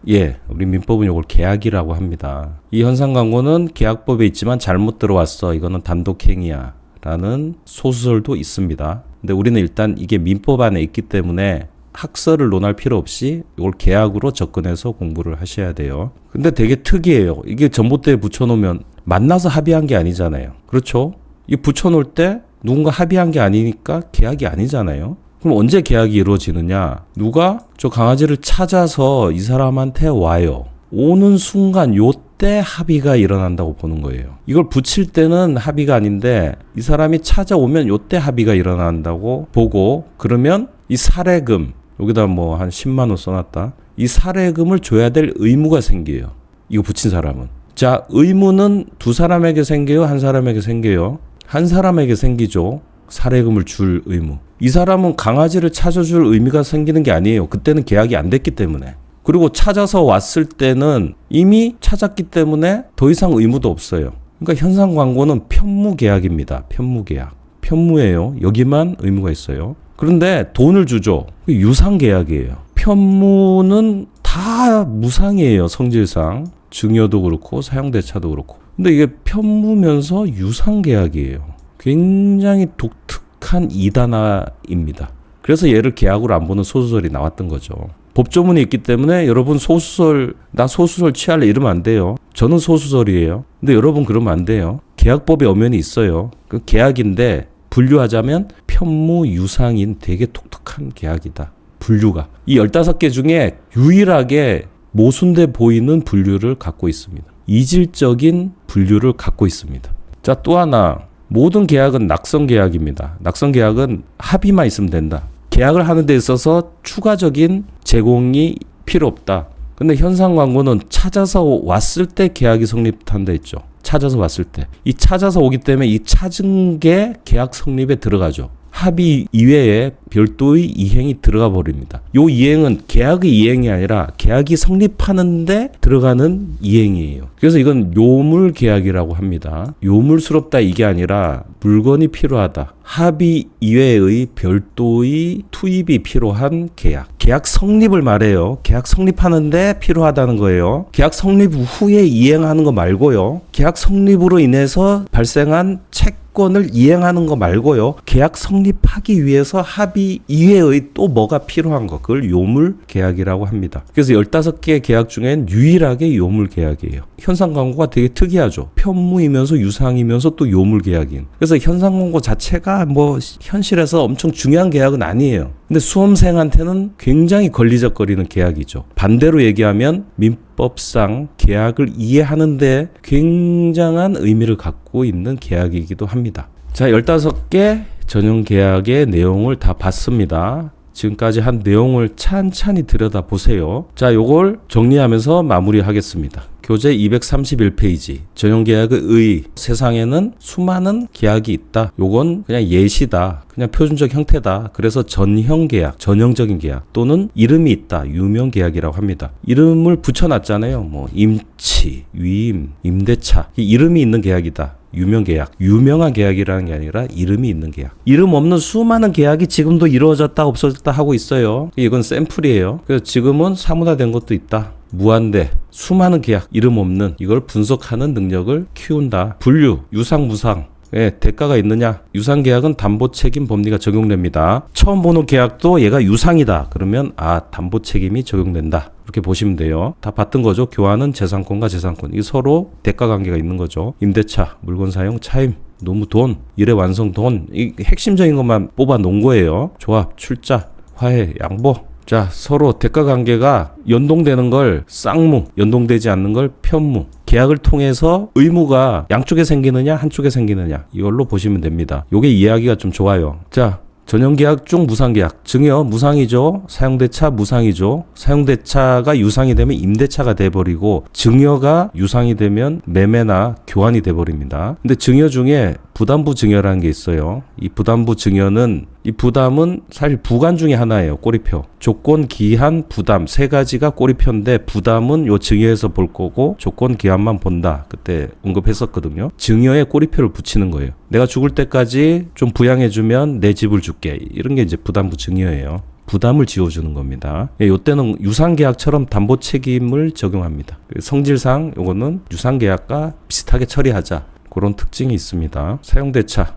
예, 우리 민법은 이걸 계약이라고 합니다. 이 현상 광고는 계약법에 있지만 잘못 들어왔어. 이거는 단독행위야. 라는 소수설도 있습니다. 근데 우리는 일단 이게 민법 안에 있기 때문에 학설을 논할 필요 없이 이걸 계약으로 접근해서 공부를 하셔야 돼요. 근데 되게 특이해요. 이게 전봇대에 붙여놓으면 만나서 합의한 게 아니잖아요. 그렇죠? 이 붙여놓을 때 누군가 합의한 게 아니니까 계약이 아니잖아요. 그럼 언제 계약이 이루어지느냐? 누가 저 강아지를 찾아서 이 사람한테 와요. 오는 순간 요때 합의가 일어난다고 보는 거예요. 이걸 붙일 때는 합의가 아닌데 이 사람이 찾아오면 요때 합의가 일어난다고 보고, 그러면 이 살해금, 여기다 뭐 한 10만 원 써놨다. 이 살해금을 줘야 될 의무가 생겨요. 이거 붙인 사람은. 자, 의무는 두 사람에게 생겨요? 한 사람에게 생겨요? 한 사람에게 생기죠. 살해금을 줄 의무. 이 사람은 강아지를 찾아줄 의미가 생기는 게 아니에요. 그때는 계약이 안 됐기 때문에. 그리고 찾아서 왔을 때는 이미 찾았기 때문에 더 이상 의무도 없어요. 그러니까 현상 광고는 편무 계약입니다. 편무 계약. 편무예요. 여기만 의무가 있어요. 그런데 돈을 주죠. 유상 계약이에요. 편무는 다 무상이에요. 성질상. 증여도 그렇고 사용대차도 그렇고. 근데 이게 편무면서 유상 계약이에요. 굉장히 독특한 이단화입니다. 그래서 얘를 계약으로 안 보는 소수설이 나왔던 거죠. 법조문이 있기 때문에 여러분 소수설, 나 소수설 취할래 이러면 안 돼요. 저는 소수설이에요. 근데 여러분 그러면 안 돼요. 계약법에 엄연히 있어요. 그 계약인데 분류하자면 편무 유상인 되게 독특한 계약이다. 분류가. 이 15개 중에 유일하게 모순돼 보이는 분류를 갖고 있습니다. 이질적인 분류를 갖고 있습니다. 자, 또 하나. 모든 계약은 낙성 계약입니다. 낙성 계약은 합의만 있으면 된다. 계약을 하는 데 있어서 추가적인 제공이 필요 없다. 근데 현상 광고는 찾아서 왔을 때 계약이 성립한다 했죠. 찾아서 왔을 때. 이 찾아서 오기 때문에 이 찾은 게 계약 성립에 들어가죠. 합의 이외에 별도의 이행이 들어가 버립니다. 요 이행은 계약의 이행이 아니라 계약이 성립하는데 들어가는 이행이에요. 그래서 이건 요물 계약이라고 합니다. 요물스럽다 이게 아니라 물건이 필요하다. 합의 이외의 별도의 투입이 필요한 계약. 계약 성립을 말해요. 계약 성립하는데 필요하다는 거예요. 계약 성립 후에 이행하는 거 말고요. 계약 성립으로 인해서 발생한 채권을 이행하는 거 말고요. 계약 성립하기 위해서 합의 이외의 또 뭐가 필요한 거. 그걸 요물 계약이라고 합니다. 그래서 15개의 계약 중엔 유일하게 요물 계약이에요. 현상 광고가 되게 특이하죠. 편무이면서 유상이면서 또 요물 계약인. 그래서 현상 광고 자체가 뭐 현실에서 엄청 중요한 계약은 아니에요. 근데 수험생한테는 굉장히 걸리적거리는 계약이죠. 반대로 얘기하면 민법상 계약을 이해하는데 굉장한 의미를 갖고 있는 계약이기도 합니다. 자, 15개 전용 계약의 내용을 다 봤습니다. 지금까지 한 내용을 찬찬히 들여다보세요. 자, 요걸 정리하면서 마무리하겠습니다. 교재 231페이지 전용계약의 의. 세상에는 수많은 계약이 있다. 요건 그냥 예시다. 그냥 표준적 형태다. 그래서 전형계약, 전형적인 계약 또는 이름이 있다. 유명계약이라고 합니다. 이름을 붙여놨잖아요. 뭐 임치, 위임, 임대차. 이름이 있는 계약이다. 유명계약. 유명한 계약이라는 게 아니라 이름이 있는 계약. 이름 없는 수많은 계약이 지금도 이루어졌다 없어졌다 하고 있어요. 이건 샘플이에요. 그래서 지금은 사문화된 것도 있다. 무한대, 수많은 계약, 이름 없는 이걸 분석하는 능력을 키운다. 분류, 유상, 무상. 예, 대가가 있느냐? 유상 계약은 담보 책임 법리가 적용됩니다. 처음 보는 계약도 얘가 유상이다. 그러면 담보 책임이 적용된다. 이렇게 보시면 돼요. 다 봤던 거죠. 교환은 재산권과 재산권. 이 서로 대가 관계가 있는 거죠. 임대차, 물건 사용, 차임, 노무 돈, 일의 완성 돈. 이 핵심적인 것만 뽑아 놓은 거예요. 조합, 출자, 화해, 양보. 자, 서로 대가 관계가 연동되는 걸 쌍무, 연동되지 않는 걸 편무. 계약을 통해서 의무가 양쪽에 생기느냐 한쪽에 생기느냐 이걸로 보시면 됩니다. 요게 이해하기가 좀 좋아요. 자, 전형계약 중 무상계약. 증여 무상이죠. 사용대차 무상이죠. 사용대차가 유상이 되면 임대차가 돼버리고 증여가 유상이 되면 매매나 교환이 돼버립니다. 근데 증여 중에 부담부 증여라는 게 있어요. 이 부담부 증여는 이 부담은 사실 부관 중에 하나예요. 꼬리표. 조건, 기한, 부담 세 가지가 꼬리표인데 부담은 요 증여에서 볼 거고 조건, 기한만 본다. 그때 언급했었거든요. 증여에 꼬리표를 붙이는 거예요. 내가 죽을 때까지 좀 부양해주면 내 집을 줄게. 이런 게 이제 부담부 증여예요. 부담을 지어주는 겁니다. 이때는 유상계약처럼 담보 책임을 적용합니다. 성질상 요거는 유상계약과 비슷하게 처리하자. 그런 특징이 있습니다. 사용대차,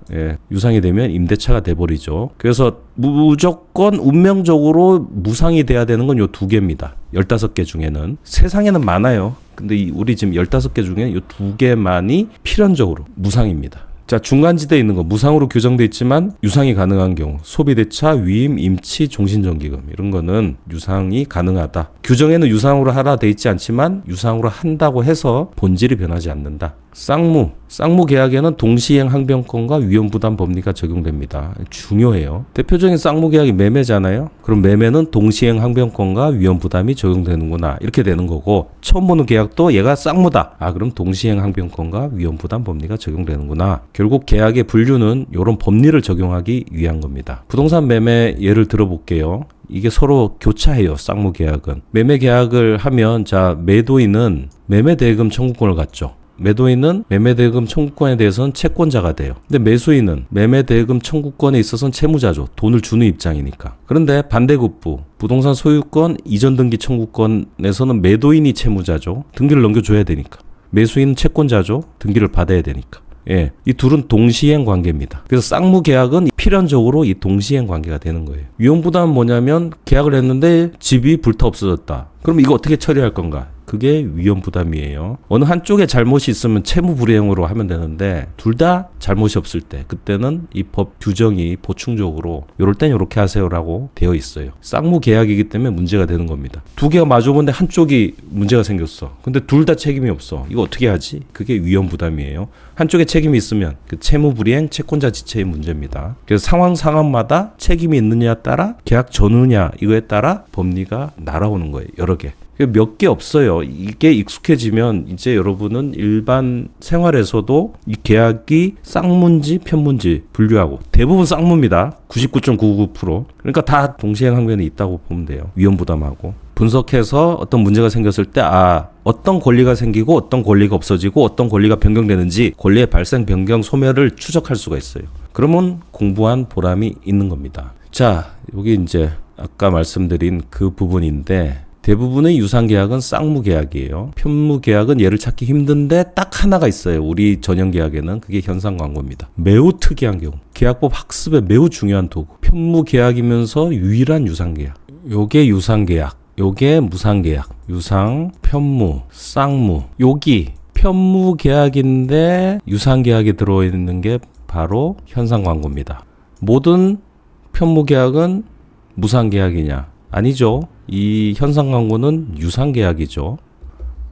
유상이 되면 임대차가 돼버리죠. 그래서 무조건 운명적으로 무상이 돼야 되는 건 요 2개입니다. 15개 중에는. 세상에는 많아요. 근데 우리 지금 15개 중에 요 2개만이 필연적으로 무상입니다. 자, 중간지대에 있는 거 무상으로 규정돼 있지만 유상이 가능한 경우 소비대차, 위임, 임치, 종신정기금 이런 거는 유상이 가능하다. 규정에는 유상으로 하라 돼 있지 않지만 유상으로 한다고 해서 본질이 변하지 않는다. 쌍무 계약에는 동시행 항변권과 위험부담 법리가 적용됩니다. 중요해요. 대표적인 쌍무 계약이 매매잖아요. 그럼 매매는 동시행 항변권과 위험부담이 적용되는구나. 이렇게 되는 거고 처음 보는 계약도 얘가 쌍무다. 그럼 동시행 항변권과 위험부담 법리가 적용되는구나. 결국 계약의 분류는 이런 법리를 적용하기 위한 겁니다. 부동산 매매 예를 들어볼게요. 이게 서로 교차해요. 쌍무 계약은. 매매 계약을 하면 자 매도인은 매매대금 청구권을 갖죠. 매도인은 매매대금 청구권에 대해서는 채권자가 돼요. 근데 매수인은 매매대금 청구권에 있어서는 채무자죠. 돈을 주는 입장이니까. 그런데 반대급부 부동산 소유권 이전 등기 청구권에서는 매도인이 채무자죠. 등기를 넘겨줘야 되니까. 매수인은 채권자죠. 등기를 받아야 되니까. 이 둘은 동시행 관계입니다. 그래서 쌍무 계약은 필연적으로 이 동시행 관계가 되는 거예요. 위험부담은 뭐냐면 계약을 했는데 집이 불타 없어졌다. 그럼 이거 어떻게 처리할 건가? 그게 위험부담이에요. 어느 한쪽에 잘못이 있으면 채무불이행으로 하면 되는데 둘 다 잘못이 없을 때 그때는 이 법 규정이 보충적으로 요럴 땐 요렇게 하세요라고 되어 있어요. 쌍무 계약이기 때문에 문제가 되는 겁니다. 두 개가 마주보는데 한쪽이 문제가 생겼어. 근데 둘 다 책임이 없어. 이거 어떻게 하지? 그게 위험부담이에요. 한쪽에 책임이 있으면 그 채무불이행 채권자 지체의 문제입니다. 그래서 상황마다 책임이 있느냐에 따라 계약 전후냐 이거에 따라 법리가 날아오는 거예요. 여러 개. 몇 개 없어요. 이게 익숙해지면 이제 여러분은 일반 생활에서도 이 계약이 쌍무인지 편무인지 분류하고, 대부분 쌍무입니다. 99.99%. 그러니까 다 동시행 항변이 있다고 보면 돼요. 위험부담하고. 분석해서 어떤 문제가 생겼을 때 어떤 권리가 생기고 어떤 권리가 없어지고 어떤 권리가 변경되는지 권리의 발생, 변경, 소멸을 추적할 수가 있어요. 그러면 공부한 보람이 있는 겁니다. 자, 여기 이제 아까 말씀드린 그 부분인데, 대부분의 유상계약은 쌍무계약이에요. 편무계약은 얘를 찾기 힘든데 딱 하나가 있어요. 우리 전형계약에는. 그게 현상광고입니다. 매우 특이한 경우. 계약법 학습에 매우 중요한 도구. 편무계약이면서 유일한 유상계약. 요게 유상계약. 요게 무상계약. 유상, 편무, 쌍무. 여기 편무계약인데 유상계약에 들어있는 게 바로 현상광고입니다. 모든 편무계약은 무상계약이냐? 아니죠. 이 현상광고는 유상계약이죠.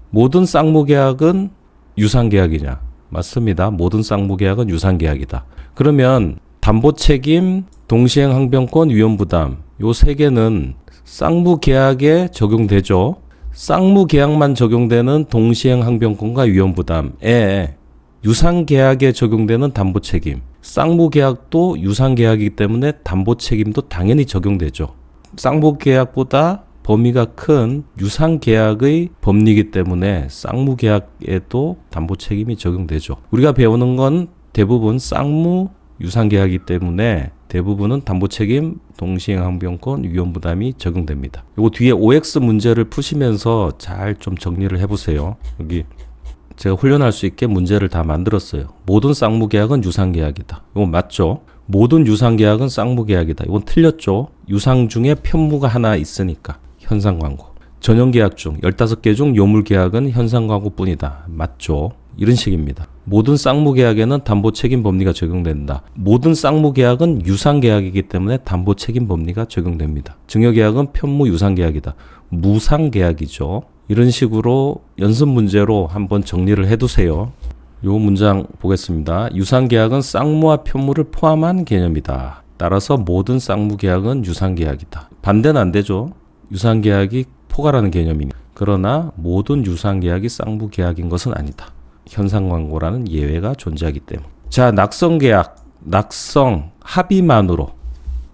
모든 쌍무계약은 유상계약이냐? 맞습니다. 모든 쌍무계약은 유상계약이다. 그러면 담보책임, 동시행항변권, 위험부담 요 세 개는 쌍무계약에 적용되죠. 쌍무계약만 적용되는 동시행항변권과 위험부담에 유상계약에 적용되는 담보책임, 쌍무계약도 유상계약이기 때문에 담보책임도 당연히 적용되죠. 쌍무계약보다 범위가 큰 유상계약의 법리이기 때문에 쌍무계약에도 담보책임이 적용되죠. 우리가 배우는 건 대부분 쌍무 유상계약이기 때문에 대부분은 담보책임, 동시행항변권, 위험부담이 적용됩니다. 요거 뒤에 OX 문제를 푸시면서 잘 좀 정리를 해보세요. 여기 제가 훈련할 수 있게 문제를 다 만들었어요. 모든 쌍무계약은 유상계약이다. 이거 맞죠? 모든 유상계약은 쌍무계약이다. 이건 틀렸죠? 유상 중에 편무가 하나 있으니까. 현상광고. 전형계약 중 15개 중 요물계약은 현상광고뿐이다. 맞죠? 이런 식입니다. 모든 쌍무계약에는 담보책임 법리가 적용된다. 모든 쌍무계약은 유상계약이기 때문에 담보책임 법리가 적용됩니다. 증여계약은 편무 유상계약이다. 무상계약이죠. 이런 식으로 연습 문제로 한번 정리를 해두세요. 요 문장 보겠습니다. 유상계약은 쌍무와 편무를 포함한 개념이다. 따라서 모든 쌍무계약은 유상계약이다. 반대는 안 되죠. 유상계약이 포괄하는 개념이니. 그러나 모든 유상계약이 쌍무계약인 것은 아니다. 현상광고라는 예외가 존재하기 때문에. 자, 낙성계약. 낙성, 합의만으로,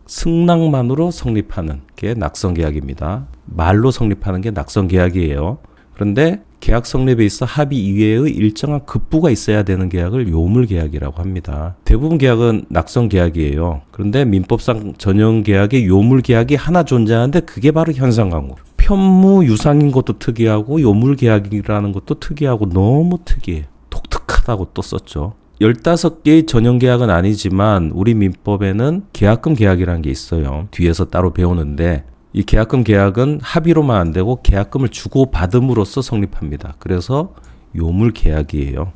승낙만으로 성립하는 게 낙성계약입니다. 말로 성립하는 게 낙성계약이에요. 그런데 계약 성립에 있어 합의 이외의 일정한 급부가 있어야 되는 계약을 요물계약이라고 합니다. 대부분 계약은 낙성계약이에요. 그런데 민법상 전형계약에 요물계약이 하나 존재하는데 그게 바로 현상광고. 편무 유상인 것도 특이하고 요물계약이라는 것도 특이하고 너무 특이해요. 독특하다고 또 썼죠. 15개의 전형계약은 아니지만 우리 민법에는 계약금 계약이라는 게 있어요. 뒤에서 따로 배우는데 이 계약금 계약은 합의로만 안 되고 계약금을 주고받음으로써 성립합니다. 그래서 요물계약이에요.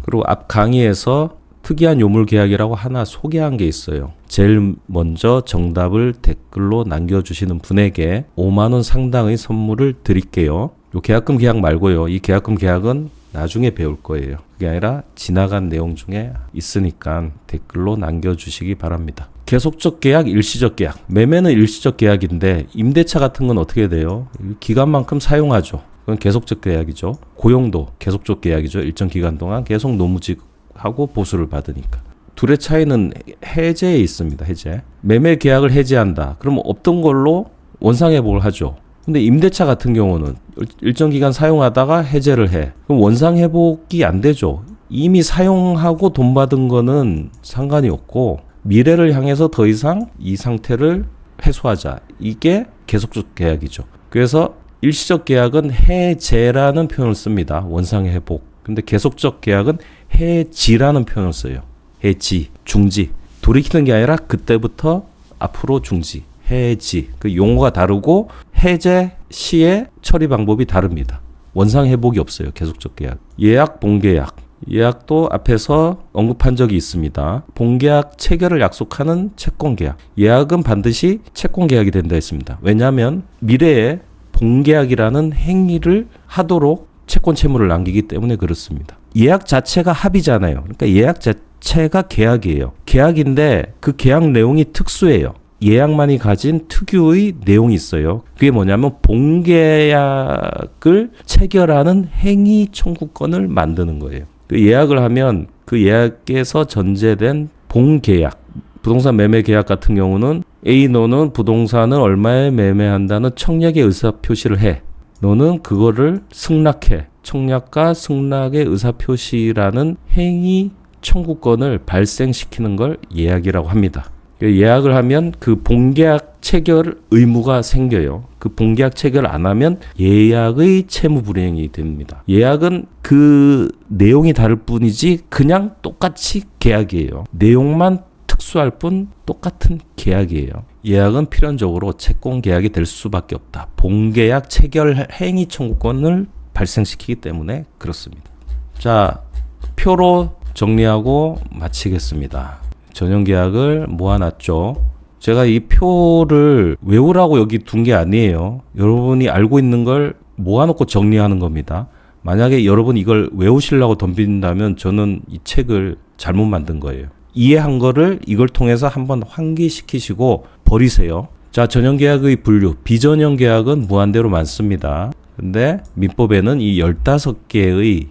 그리고 앞 강의에서 특이한 요물계약이라고 하나 소개한 게 있어요. 제일 먼저 정답을 댓글로 남겨주시는 분에게 5만 원 상당의 선물을 드릴게요. 요 계약금 계약 말고요. 이 계약금 계약은 나중에 배울 거예요. 그게 아니라 지나간 내용 중에 있으니까 댓글로 남겨주시기 바랍니다. 계속적 계약, 일시적 계약. 매매는 일시적 계약인데 임대차 같은 건 어떻게 돼요? 기간만큼 사용하죠. 그건 계속적 계약이죠. 고용도 계속적 계약이죠. 일정 기간 동안 계속 노무직하고 보수를 받으니까. 둘의 차이는 해제에 있습니다. 해제. 매매 계약을 해제한다. 그러면 없던 걸로 원상회복을 하죠. 근데 임대차 같은 경우는 일정 기간 사용하다가 해제를 해. 그럼 원상회복이 안 되죠. 이미 사용하고 돈 받은 거는 상관이 없고 미래를 향해서 더 이상 이 상태를 해소하자. 이게 계속적 계약이죠. 그래서 일시적 계약은 해제라는 표현을 씁니다. 원상회복. 근데 계속적 계약은 해지라는 표현을 써요. 해지, 중지. 돌이키는 게 아니라 그때부터 앞으로 중지. 해지. 그 용어가 다르고 해제 시의 처리 방법이 다릅니다. 원상회복이 없어요. 계속적 계약. 예약, 본계약. 예약도 앞에서 언급한 적이 있습니다. 본계약 체결을 약속하는 채권계약. 예약은 반드시 채권계약이 된다 했습니다. 왜냐하면 미래에 본계약이라는 행위를 하도록 채권 채무를 남기기 때문에 그렇습니다. 예약 자체가 합의잖아요. 그러니까 예약 자체가 계약이에요. 계약인데 그 계약 내용이 특수해요. 예약만이 가진 특유의 내용이 있어요. 그게 뭐냐면 본계약을 체결하는 행위 청구권을 만드는 거예요. 그 예약을 하면 그 예약에서 전제된 본계약, 부동산 매매 계약 같은 경우는 A 너는 부동산을 얼마에 매매한다는 청약의 의사표시를 해. 너는 그거를 승낙해. 청약과 승낙의 의사표시라는 행위 청구권을 발생시키는 걸 예약이라고 합니다. 예약을 하면 그 본계약 체결 의무가 생겨요. 그 본계약 체결 안 하면 예약의 채무 불이행이 됩니다. 예약은 그 내용이 다를 뿐이지 그냥 똑같이 계약이에요. 내용만 특수할 뿐 똑같은 계약이에요. 예약은 필연적으로 채권 계약이 될 수밖에 없다. 본계약 체결 행위 청구권을 발생시키기 때문에 그렇습니다. 자, 표로 정리하고 마치겠습니다. 전형계약을 모아놨죠. 제가 이 표를 외우라고 여기 둔 게 아니에요. 여러분이 알고 있는 걸 모아놓고 정리하는 겁니다. 만약에 여러분이 이걸 외우시려고 덤빈다면 저는 이 책을 잘못 만든 거예요. 이해한 거를 이걸 통해서 한번 환기시키시고 버리세요. 자, 전형계약의 분류. 비전형계약은 무한대로 많습니다. 근데 민법에는 이 15개의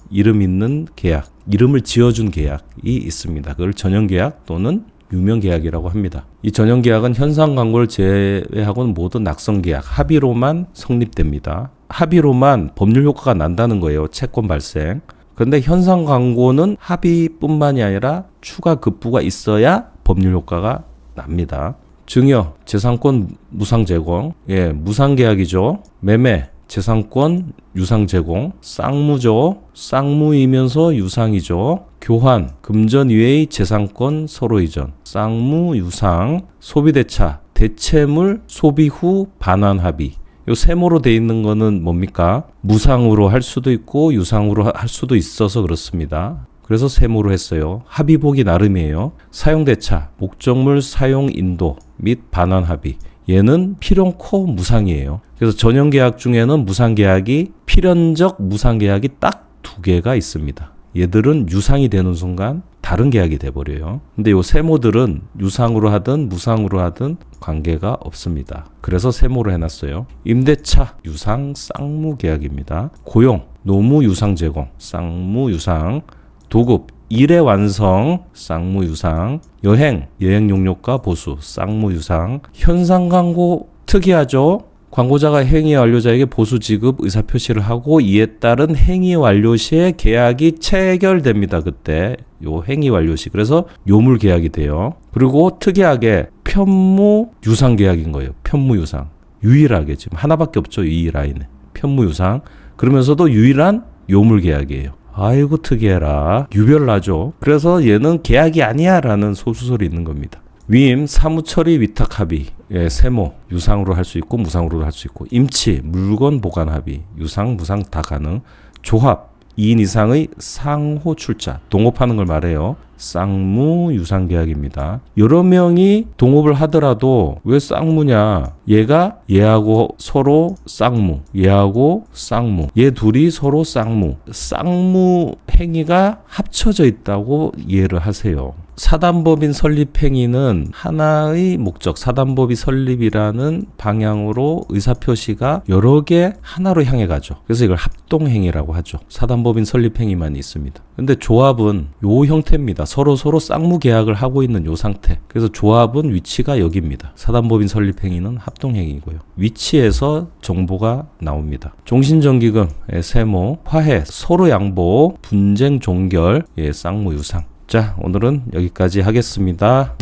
이름 있는 계약, 이름을 지어준 계약이 있습니다. 그걸 전형계약 또는 유명계약이라고 합니다. 이 전형계약은 현상 광고를 제외하고는 모든 낙성계약, 합의로만 성립됩니다. 합의로만 법률 효과가 난다는 거예요. 채권 발생. 그런데 현상 광고는 합의뿐만이 아니라 추가 급부가 있어야 법률 효과가 납니다. 증여, 재산권 무상 제공, 무상계약이죠. 매매, 재산권 유상 제공, 쌍무죠. 쌍무이면서 유상이죠. 교환, 금전 이외의 재산권 서로 이전, 쌍무 유상, 소비대차, 대체물 소비 후 반환 합의. 요 세모로 돼 있는 거는 뭡니까? 무상으로 할 수도 있고 유상으로 할 수도 있어서 그렇습니다. 그래서 세모로 했어요. 합의 보기 나름이에요. 사용대차, 목적물 사용 인도 및 반환 합의. 얘는 필연코 무상이에요. 그래서 전형계약 중에는 무상계약이 필연적 무상계약이 딱 2개가 있습니다. 얘들은 유상이 되는 순간 다른 계약이 돼버려요. 근데 요 세모들은 유상으로 하든 무상으로 하든 관계가 없습니다. 그래서 세모로 해놨어요. 임대차, 유상, 쌍무 계약입니다. 고용, 노무 유상 제공, 쌍무 유상. 도급, 일의 완성, 쌍무 유상. 여행, 여행 용료가 보수, 쌍무 유상. 현상 광고 특이하죠? 광고자가 행위 완료자에게 보수 지급 의사표시를 하고 이에 따른 행위 완료 시에 계약이 체결됩니다. 그때 요 행위 완료 시. 그래서 요물 계약이 돼요. 그리고 특이하게 편무 유상 계약인 거예요. 편무 유상. 유일하게 지금 하나밖에 없죠. 이 라인에. 편무 유상. 그러면서도 유일한 요물 계약이에요. 아이고 특이해라. 유별나죠. 그래서 얘는 계약이 아니야 라는 소수설이 있는 겁니다. 위임, 사무처리 위탁 합의, 세모, 유상으로 할 수 있고 무상으로도 할 수 있고, 임치, 물건 보관 합의, 유상, 무상 다 가능. 조합, 2인 이상의 상호 출자, 동업하는 걸 말해요. 쌍무 유상 계약입니다. 여러 명이 동업을 하더라도 왜 쌍무냐? 얘가 얘하고 서로 쌍무, 얘하고 쌍무, 얘 둘이 서로 쌍무. 쌍무 행위가 합쳐져 있다고 이해를 하세요. 사단법인 설립 행위는 하나의 목적, 사단법이 설립이라는 방향으로 의사표시가 여러 개 하나로 향해 가죠. 그래서 이걸 합동행위라고 하죠. 사단법인 설립 행위만 있습니다. 근데 조합은 요 형태입니다. 서로 쌍무 계약을 하고 있는 요 상태. 그래서 조합은 위치가 여기입니다. 사단법인 설립 행위는 합동행위고요. 위치에서 정보가 나옵니다. 종신정기금, 세모, 화해, 서로 양보, 분쟁 종결, 쌍무 유상. 자, 오늘은 여기까지 하겠습니다.